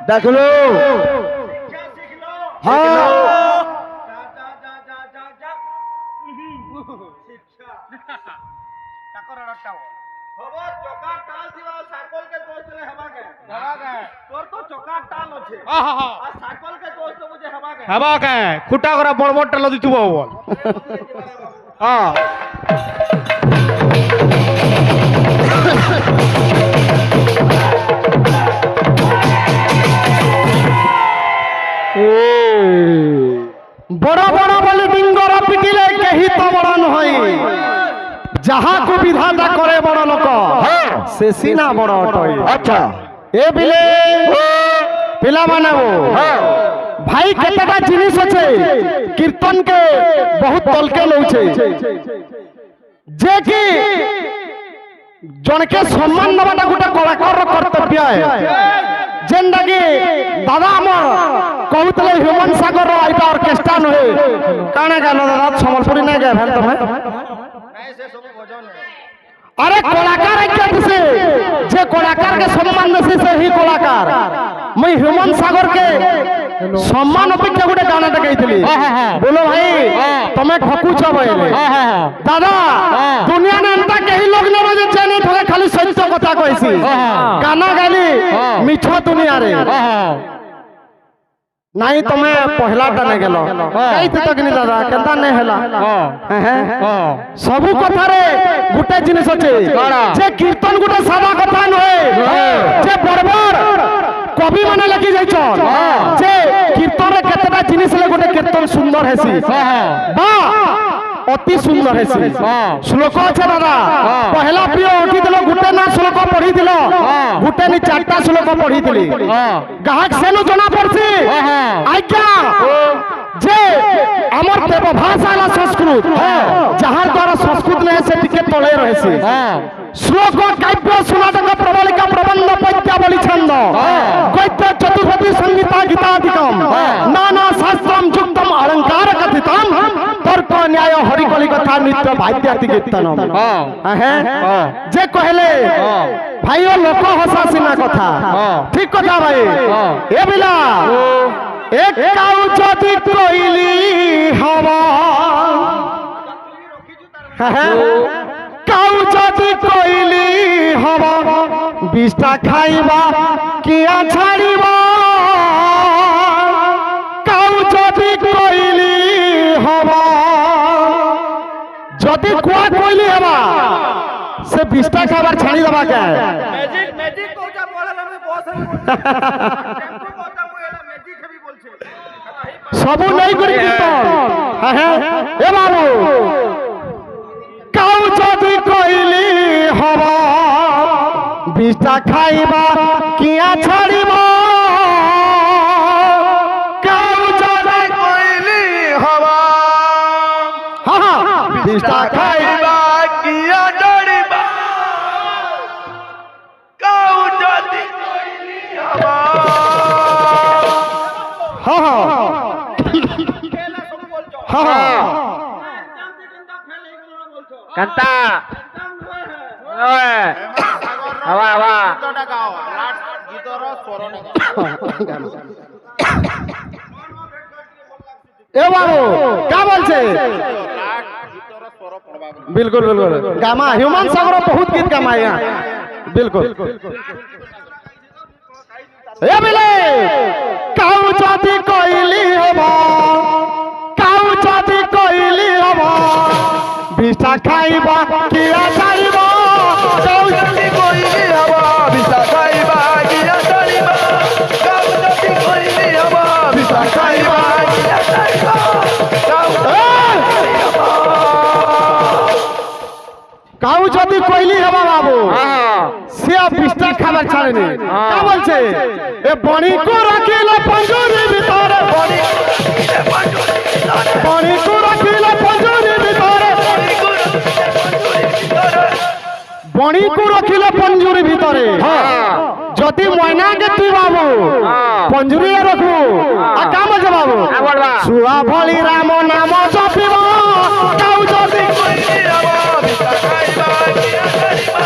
देख लो हाँ हवा के खुटा करा बड़ बड़ टेल दिथुबो हां बड़ा बड़ा बोले डिंगरा पिटिले कहीं तो बड़ा नहीं जहाँ को विधाता करे बड़ा लोक से सीना बड़ा अटई अच्छा ए बिले पिला माने वो भाई केतटा जिनिस अच्छे कीर्तन के बहुत तलके लौचे जे कि जन के सम्मान नबाटा गोटे कलाकार कर्तव्य है जेनटा कि दादा आमर कहते ह्यूमन सागर आईटा ऑर्केस्ट्रा नुहे काने गानो दादा समलपुरी नहीं गए भैन तुम्हें अरे कलाकार एक से जे कलाकार के सम्मान देसी से ही कलाकार मैं ह्यूमन सागर के सम्मान अपेक्षा गोटे गानाटा गाइଥିଲି बोलो भाई तमे ठकुछ बइले दादा दुनिया ने एंता कहीं लोग न बजे जाने थोड़े खाली सत्य कथा कहसी गाना गाली मिछ दुनिया रे नहीं तमे पहला टा नहीं गेलो कई थे तक नहीं दादा केंता नहीं हैला सबु कथा रे गुटे जिनिस अछि जे कीर्तन गुटे सादा कथा नहे जे बरबर कवि माने लिखि जाय छन जे कीर्तन रे केतटा जिनिस ले गुटे कीर्तन सुंदर हेसी बा अति सुंदर हेसी श्लोक अछि दादा पहला प्रिय उठी दिलो गुटे ना श्लोक पढ़ी दिलो गुटे नि चारटा श्लोक पढ़ी दिली गाहक सेनु जना पड़सी आज्ञा जे अमर देव भाषा ला संस्कृत जहां द्वारा संस्कृत ने से टिके तले रहसी श्लोक काव्य सुनाटक प्रबलिका प्रबंध पद्यावली छंद गद्य चतुर्वेदी संगीता गीतादिकम नाना शास्त्रम युक्तम अलंकार कथितम तर्क न्याय हरि कलि कथा नित्य वाद्याति कीर्तनम जे कहले भाई ओ लोक हसासी ना कथा ठीक कथा भाई ए बिला एक काउ जदि कोइली हवा काउ जदि कोइली हवा बिस्टा खाइबा किया छाड़ीबा काउ जदि कोइली हवा जदि कुआ कोइली हवा से बिस्टा खाबार छाड़ी दबा के मैजिक मैजिक कोटा बोलला में बहुत सबू नहीं करी कीर्तन ए बाबू काउ जदि कोइली हवा बिस्टा खाइबा किया छाड़ीबा काउ जदि कोइली हवा बिस्टा खाइबा किया छाड़ीबा काउ जदि कोइली हवा कंता हवा हवा ए बाबू क्या बोलছে बिल्कुल बिल्कुल गामा ह्यूमन सागर बहुत गीत गामा यहाँ बिल्कुल ए बिले काउ जदि कोइली हवा काउ जदि कोइली हवा बिस्टा खाइबा किया छाड़ीबा काउ जदि कोइली हवा बिस्टा खाइबा किया छाड़ीबा काउ जदि कोइली हवा बिस्टा खाइबा किया छाड़ीबा काउ जदि कोइली हवा बाबू से बिस्टा खाবার ছাড়েনি কা বলছে এ বনি কো রাখিলা পঞ্জুরি ভিতরে বনি কো রাখিলা পঞ্জুরি ভিতরে বনি কো রাখিলা পঞ্জুরি ভিতরে যদি ময়না কে তুই বাবু পঞ্জুরি রাখু আ কাম আছে বাবু সুয়া ভলি রাম নাম জপিব কাউ যদি কইলি হবা বিতা খাইবা কিয়া ছাড়িবা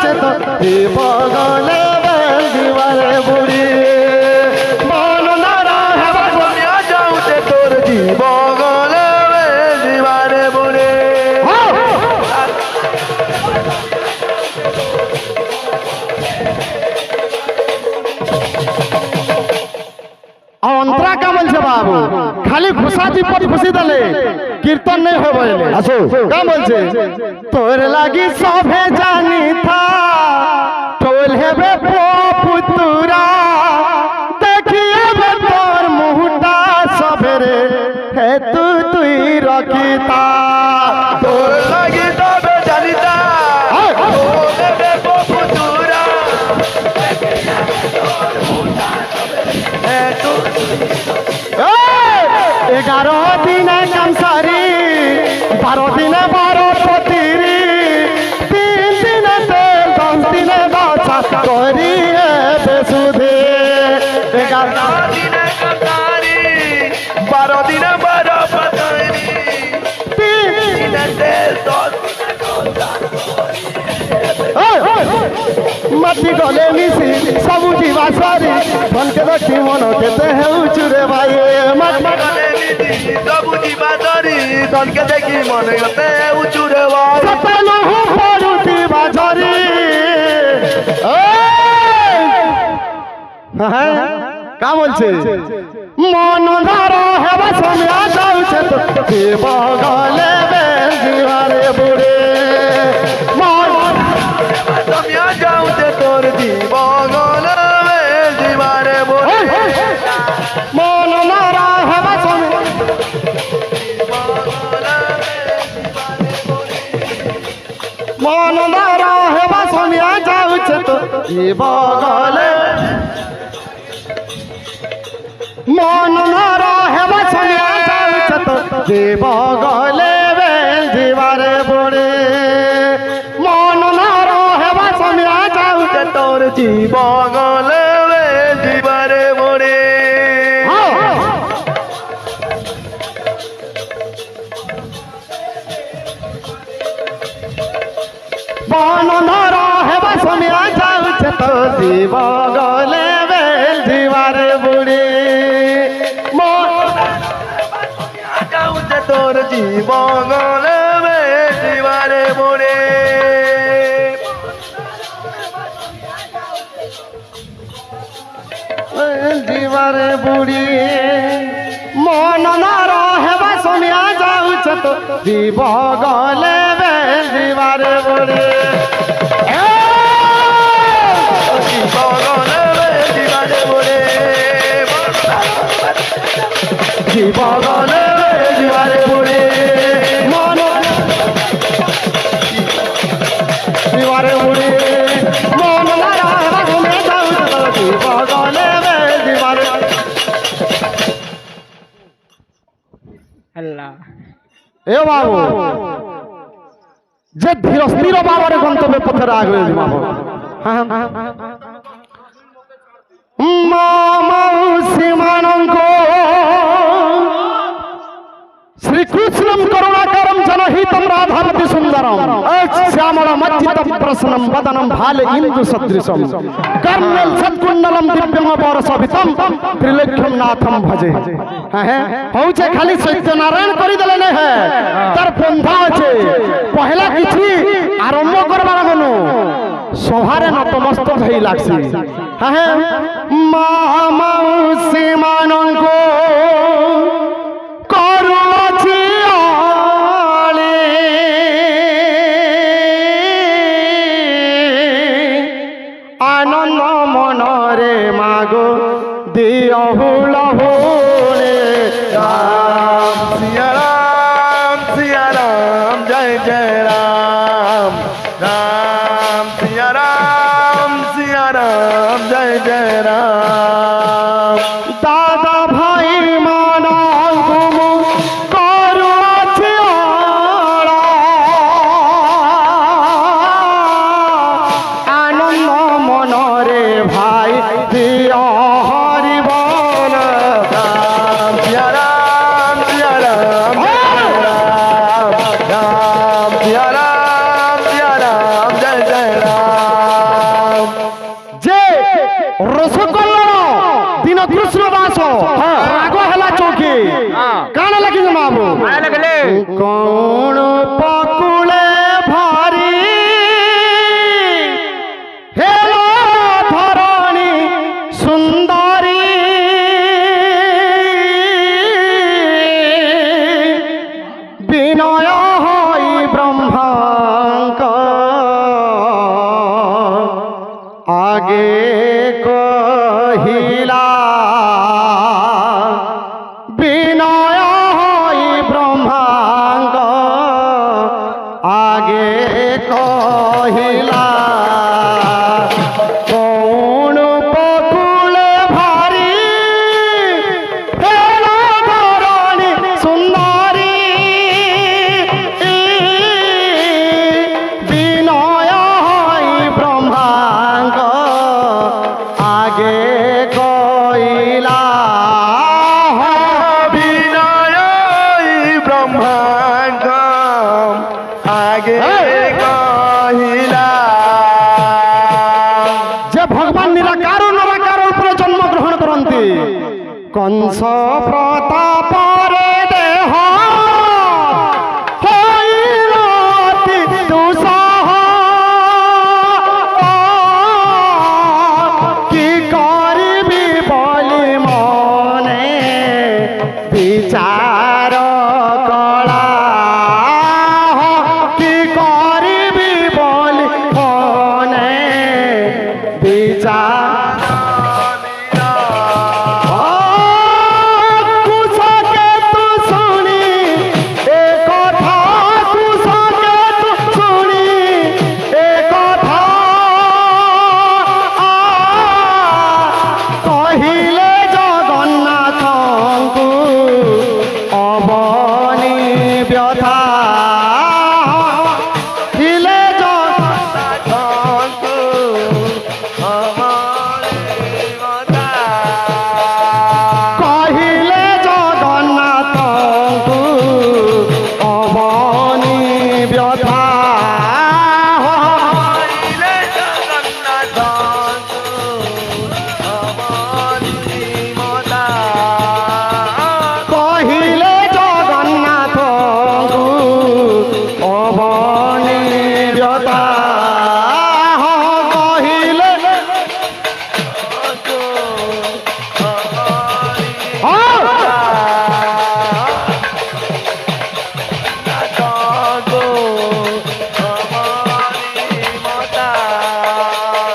যাচ্ছে তো জীব গলে দিবারে বুড়ি মন ধরা হেবা সমিয়া যাউছে তোর জীব গলে দিবারে বুড়ে অন্তরা কা বলছে বাবু খালি ঘুষাজি পর ঘুষি দিলে কীর্তন নেই হবে আসো কা বলছে তোর লাগি সবে জানি থা টোল হেবে পুতুরা দেখিয়ে তোর মুহটা সবেরে হে তুই রকিতা তোর লাগি তবে জানিতা ও দেবে পুতুরা 11 দিনে কামসারি 12 দিনে 12 পতিরি 3 দিনে তেল 10 দিনে বাছা করি বেসুধে 11 দিনে কাতারি 12 দিনে 12 পতরি 3 দিনে তেল 10 মাটি গলে মিশি সবু জীবা সারি ধনকে দেখি মন কেতে হেউছু রে ভাই মাটি ସବୁ ଯିବା ଧରି ତନକେ ଦେଖି ମନେ ଗତେ ଉଚୁରେ ଭାଇ সপেল পড়ুথিবা ঝরি কা বলছে মন ধর হেবা সমিয়া যাউছে তো জীব গলে জিবারে বুড়ে মন ସମିଆ ଯାଉଛେ ତୋର ଜୀବ ଗଲେ ଯିବାରେ ବୋଲେ মন ধর হেবা সমিয়া মন ধর হেবা সমিয়া যাউছে তো জীব গলে মন ধর হেবা সমিয়া যাউছে তো জীব গলে জিবারে বুড়ে মন ধর হেবা সমিয়া যাউছে ତୋର ଜୀବ ଗଲେ ଯିବାରେ ବୋଲେ মন ধর হেবা সমিয়া যাউছে তো জীব গলে জিবারে বুড়ে মন ଯାଉଛେ ତୋର ଜୀବ ଗଲେ ଯିବାରେ ବୋଲେ জিবারে বুড়ি মন ধর হেবা সমিয়া যাউছে তো জীব গলে জিবারে বুড়ি ଜୀବ ଗଲେ ଯିବାରେ ବୋଲେ জীব গলে জিবারে বুড়ি মন জিবারে বুড়ি মন ধর হেবা সমিয়া যাউছে তো জীব গলে জিবারে আল্লাহ এ বাবু যে ধীর স্থির বাবার গন্তব্য পথে রাখবে বাবু মাউসীমানঙ্গ শ্রীকৃষ্ণম করুণাকরম জনহিতম রাধামতি সুন্দরম শ্যামল মজ্জিত প্রসন্নম বদনম ভালে ইন্দু সদৃশম কর্ণল সৎকুণ্ডলম দিব্যম বরসবিতম ত্রিলোক্যম নাথম ভজে হচ্ছে খালি সত্যনারায়ণ করে দেলে না তার পন্থা আছে পহলা কিছু আরম্ভ করবার মনু সভারে নতমস্তক হয়ে লাগছে মাউসী মানঙ্গ করুছি আনন্দ মনরে মাগো দিয় হুল হুলে सिया राम जय जय राम राम सिया राम जय जय राम দাদা ভাই মানঙ্গ করুছি আনন্দ মনরে ভাই দিয় হরি বল राम सिया राम जय राम राम सिया राम जय जय राम আগে কহিলা বিনয় হই ব্রহ্মাঙ্গ আগে কহিলা কোন পকুলে ভারি হেলা ধরণী সুন্দরী বিনয় হই ব্রহ্মাঙ্গ আগে কইলা বিনয় ব্রহ্মাঙ্গ আগে কহিলা যে ভগবান নিরাকার ও নিরাকার উপরে জন্মগ্রহণ করন্তি কংস প্রতাপরে দেহ হইল অতি দুঃসহ কি করিবি বলি মনে বিচার কলা কি করিবি বলি মনে বিচার কুশকে তু শুনি এ কথা কুশকে তু শুনি এ কথা কহিলে জগন্নাথଙ୍କୁ অবনি ব্যথা দিলে জগন্নাথଙ୍କୁ কহিলে জগন্নাথଙ୍କୁ অবনি ব্যথা কহিলে জগন্নাথଙ୍କୁ অবনি ব্যথা কহিলে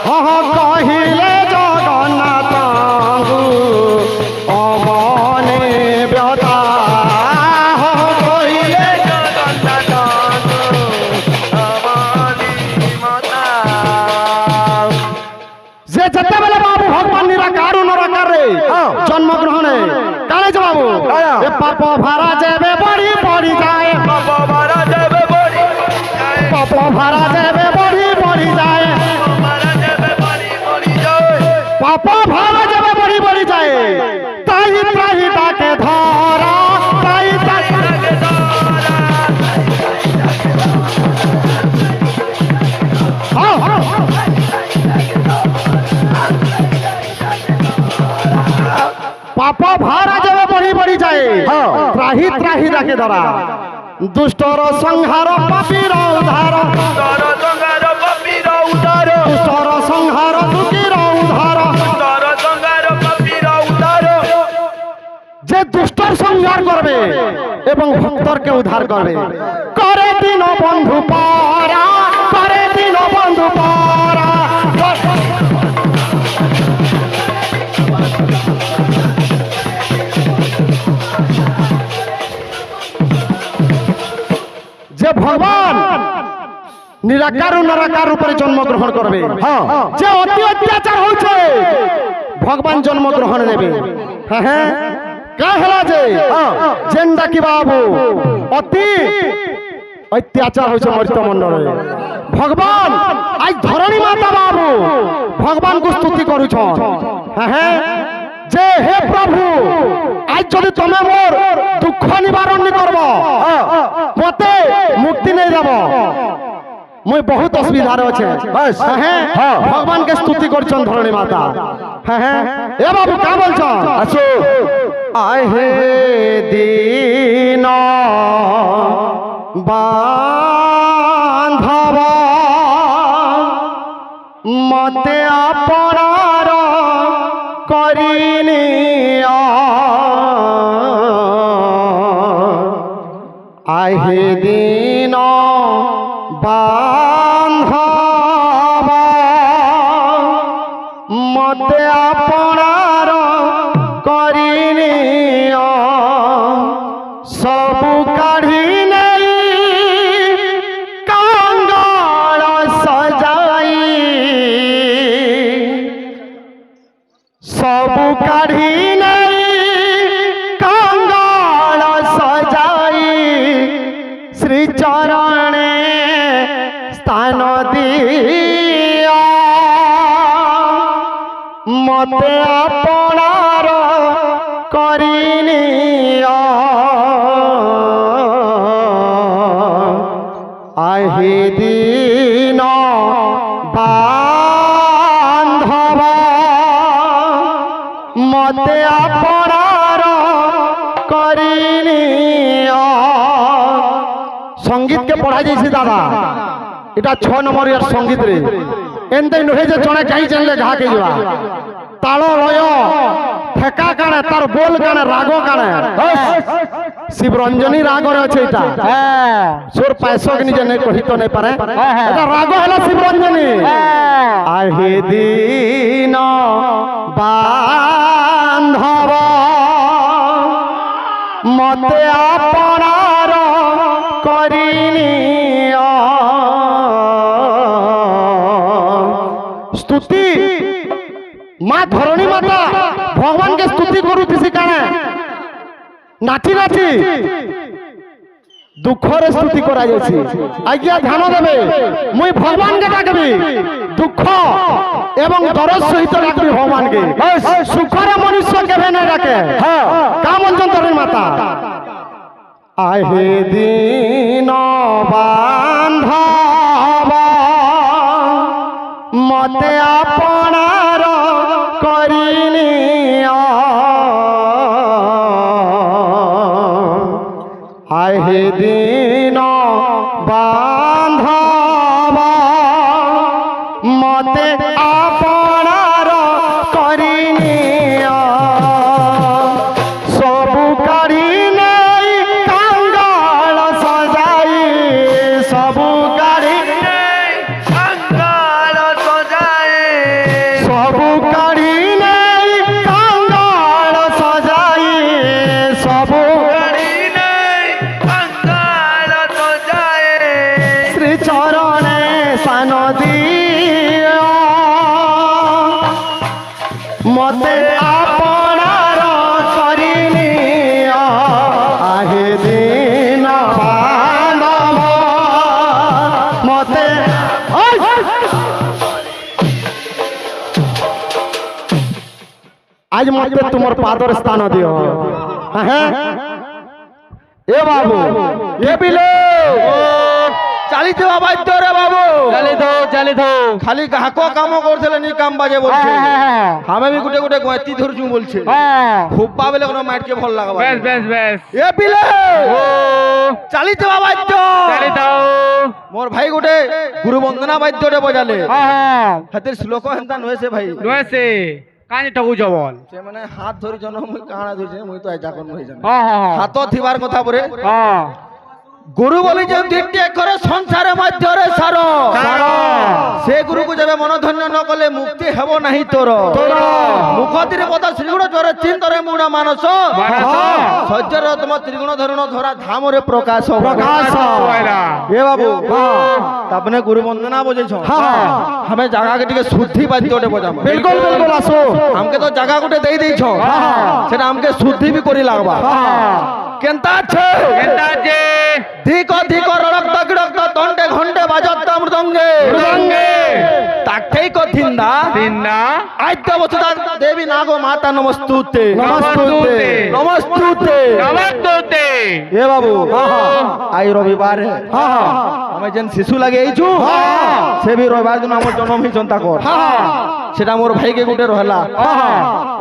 কহিলে জগন্নাথଙ୍କୁ অবনি ব্যথা কহিলে যে যেতেবেলে বাবু ভগবান নিরাকার ও নিরাকারে জন্মগ্রহণে কালে যে বাবু এ পাপ ভাড়া যাবে বড়ি বড়ি যায় পাপ ভাড়া যাবে বড়ি বড়ি যায় পাপ ভাড়া যাবে বড়ি বড়ি যায় তাই তাই তাকে ধরা তাই তাই হ্যাঁ হ্যাঁ পাপ ভাড়া যাবে বড়ি বড়ি যায় ত্রাহি ত্রাহি তাকে ধরা দুষ্টর সংহার পাপীর উদ্ধার দুষ্টর সংহার দুঃখীর উদ্ধার যে দুষ্টর সংহার করবে এবং ভক্তরকে উদ্ধার করবে করে দিন বন্ধু পারা করে দিন বন্ধু পারা যে ভগবান নিরাকার ও নিরাকার উপরে জন্মগ্রহণ করবে যে অতি অত্যাচার হচ্ছে ভগবান জন্মগ্রহণ নেবে হ্যাঁ হ্যাঁ কা হেলা যে যেনটা কি বাবু অতি অত্যাচার হচ্ছে মর্ত মন্ডলে ভগবান আজ ধরণী মাতা বাবু ভগবানকে স্তুতি করুছ হ্যাঁ হ্যাঁ যে হে প্রভু আজ যদি তুমি মোর দুঃখ নিবারণ নি করব মতে মুক্তি নেই দেব মুই বহুত অসুবিধার আছে হ্যাঁ ভগবানকে স্তুতি করছেন ধরণী মাতা হ্যাঁ হ্যাঁ এ বাবু কা বলছ আসো আয় হে দিন বান্ধব মতে আপনার করিনি আহে দিন বান্ধব মতে আপনার করিনিও সবু কাঢ়ি নেই কাঙ্গাল সজাই সবু কাঢ়ি নেই কাঙ্গাল সজাই শ্রীচরণে স্থান দিয়া মতে আপনার করিনিও আহি দিন বান্ধব মতে আপনার করিনিও সঙ্গীতকে পড়া যাইছে দাদা এটা 6 নম্বর ইয়ার সঙ্গীত রে এনতে নহে যে জনে গাই জানলে ঘাকে যাবা তাল লয় ঠেকা কানে তার বল কানে রাগ কানে শিবরঞ্জনী রাগরে আছে এটা সুর পায়সক নিজে নেই কহিত নেই পারে এটা রাগ হলো শিবরঞ্জনী আহে দিন বান্ধব মতে আপনার করিনিও স্তুতি মা ধরণী মাতা ভগবানকে স্তুতি করুথিসি কানে নাচি নাচি দুঃখরে স্তুতি করা যাইছি আজ্ঞা ধ্যান দেবে মুই ভগবানকে ডাকবি দুঃখ এবং দরদ সহিত ডাকবি ভগবানকে সুখরে মনুষ্য কেবে না ডাকে কাম অঞ্চল মাতা আহে দিন বান্ধব মতে আপনার করিনিও আহে দিন বান্ধব মতে আপনার করিনিও সবু কাঢ়ি নেই কাঙ্গাল সজাই সবু কাঢ়ি কাঙ্গাল সজায় সবু কাঢ়ি নেই কাঙ্গাল সজাই সবু কাঢ়ি নেই কাঙ্গাল সজায় শ্রীচরণে সান দিও মতে আপনার করিনিও আহে দিন বান্ধব মতে আজ মতে তোমার পাদর স্থান দিও হ্যাঁ এ বাবু এ বিলে চালিত বাদ্য রে বাবু চালিত খালি কাহাক কাম করছিলে নি কাম বাজে বলছে আমি বি গুটে গুটে গতি ধরছু বলছে খুব্বা বেলে কোন মাইটকে ভাল লাগা বেশ বেশ বেশ এ পিলে চালিত বাদ্য চালিত মোর ভাই গুটে গুরু বন্দনা বাদ্যটে বজালে হাতের শ্লোক হেনতা নয়েছে ভাই নয়েছে কানি ঠকু জবল সে মানে হাত ধরি জন মুই কানা ধরিছে মুই তো আইতা কোন হই জানা হাত থিবার কথা পরে গুরু বলি যে তিনটি করে সংসারে মধ্যরে সার সে গুরুকে যাবে মনধন্য ন কলে মুক্তি হেব নাহি তোর মুখতিরে পদ শ্রীগুণ চরে চিন্তরে মুণ মানস সহ্যর তম ত্রিগুণ ধরণ ধরা ধামরে প্রকাশ এ বাবু তাপনে গুরু বন্দনা বজেছ আমি জায়গা কে টিকে শুদ্ধি বাদ্যটে বজাম বিলকুল বিলকুল আসো আমকে তো জায়গা গুটে দেই দেইছ সেটা আমকে শুদ্ধি বি করি লাগবা কেনতা আছে ধিক ধিক রড়ক দগড়ক দণ্ডে ঘণ্টে বাজত মৃদঙ্গে তাকেই কথিন্দা আদ্য বসুদা দেবী নাগো মাতা নমস্তুতে নমস্তুতে নমস্তুতে নমস্তুতে এ বাবু আই রবিবার আমি যেন শিশু লাগে এইছু সে বি রবিবার দিন আমার জন্ম হি চিন্তা কর সেটা মোর ভাইকে গুটে রহলা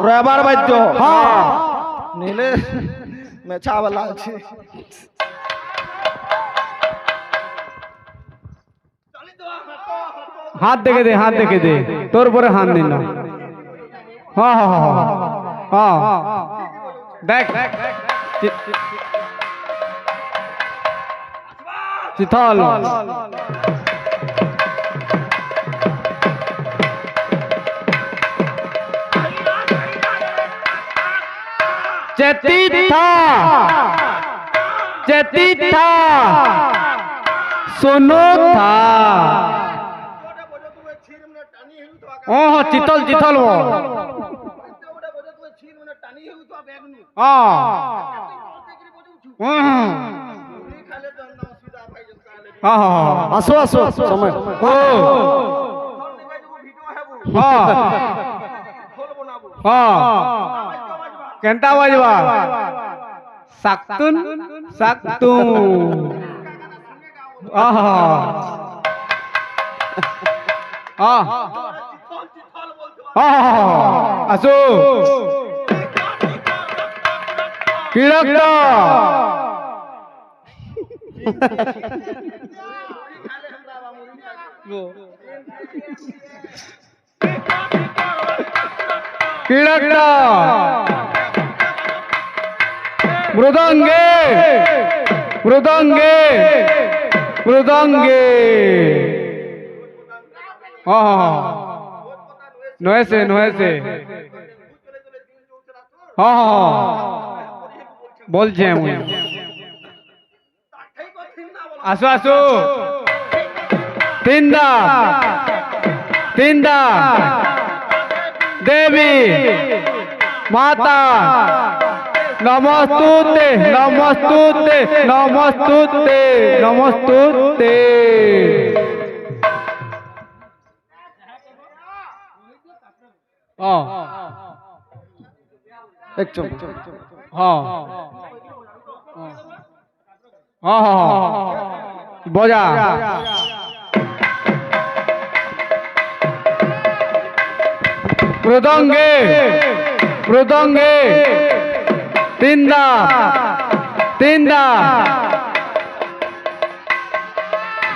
রবিবার বাদ্য নিলে মেছা বালা আছে हाथ देखे दे तोर पर हाथ नहीं ना हाँ हाँ हाँ हाँ देख चिथाल चेतिथा चेतिथा सुनो था ओह चितल चितल वो আসো আসো সময় केंता बजवा सक्तुन सक्तु असो किड़कता किड़कता मृदंगे मृदंगे मृदंगे नोएसे नोएसे बोल मुझे आसो आसो तिंदा तिंदा देवी माता नमस्तुते नमस्तुते नमस्तुते नमस्तुते এক চুপ हाँ हाँ बजा मृदंगे मृदंगे तिंदा तिंदा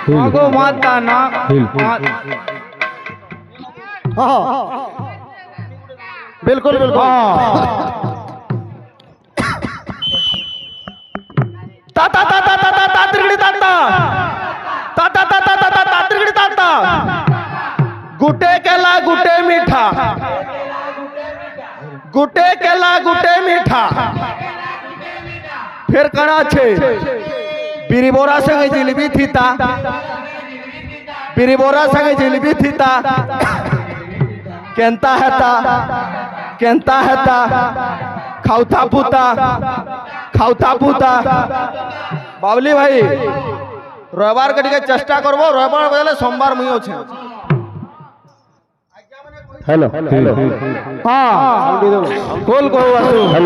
मागो माता ना बिल्कुल बिल्कुल ता ता ता ता ता ता त्रिगड़ी ता ता ता ता ता ता ता ता त्रिगड़ी ता ता गुटे केला गुटे मीठा गुटे केला गुटे मीठा फिर कणा छे बिरी बोरा संगे जिलेबी थीता बिरी बोरा संगे जिलेबी थीता केंता हेता खाउता पुता बाबली भाई रविवार के टिके चेष्टा करबो रविवार बेले सोमवार मुई अछि हेलो हेलो हां खोल को आसु हेलो